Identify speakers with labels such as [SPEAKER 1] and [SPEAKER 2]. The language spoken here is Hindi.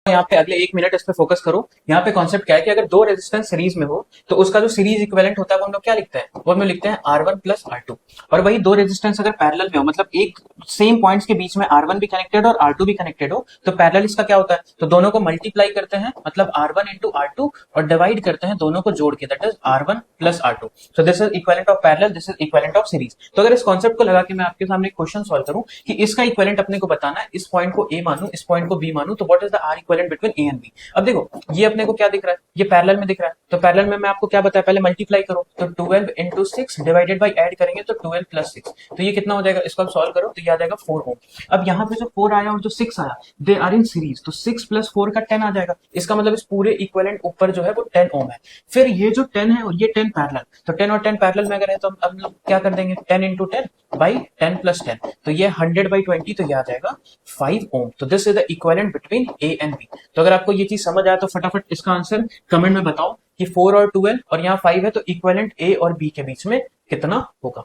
[SPEAKER 1] यहाँ पे अगले 1 मिनट इस पे फोकस करो। यहाँ पे कॉन्सेप्ट क्या है कि अगर दो रेजिस्टेंस सीरीज में हो तो उसका जो सीरीज इक्विवेलेंट होता है वो हम लोग क्या लिखते हैं, वो हम लोग लिखते हैं R1 प्लस R2। और वही दो रेजिस्टेंस अगर पैरेलल में हो, मतलब एक सेम पॉइंट्स के बीच में R1 भी कनेक्टेड और R2 भी कनेक्टेड हो, तो पैरेलल इसका क्या होता है, तो दोनों को मल्टीप्लाई करते हैं, मतलब R1 इंटू R2, और डिवाइड करते हैं दोनों को जोड़ के, that is R1 plus R2। So this is equivalent of parallel, this is equivalent of series. तो अगर इस कॉन्सेप्ट को लगा के मैं आपके सामने क्वेश्चन सॉल्व करूं कि इसका इक्विवेलेंट अपने को बताना है, इस पॉइंट को A मानूं, इस पॉइंट को B मानूं, तो what is the R equivalent between A and B। अब देखो ये अपने को क्या दिख रहा है, ये पैरेलल में दिख रहा है, तो पैरेलल में मैं आपको क्या बताया, पहले मल्टीप्लाई करो, तो 12 इंटू 6 डिवाइडेड बाई ऐड करेंगे तो 12 प्लस 6, तो ये कितना हो जाएगा, इसको आप सॉल्व करो तो ये आ जाएगा 4 ओम। अब यहाँ पे जो 4 आया और जो 6 आया, दे आर इन सीरीज, तो 6 प्लस 4 का 10 आ जाएगा। इसका मतलब इस पूरे इक्विवेलेंट ऊपर जो है वो 10 ओम है। फिर ये जो 10 है और ये 10 पैरेलल, तो 10 और 10 पैरेलल में अगर है तो हम लोग क्या कर देंगे, 10 इंटू 10 बाई 10 प्लस 10, तो ये 100 बाई 20, तो ये आ जाएगा 5 ओम। तो this is the equivalent between A and B। तो अगर आपको ये चीज समझ आया तो फटाफट इसका आंसर कमेंट में बताओ कि 4 और 12 और यहाँ 5 है, तो इक्विवेलेंट A और B के बीच में कितना होगा।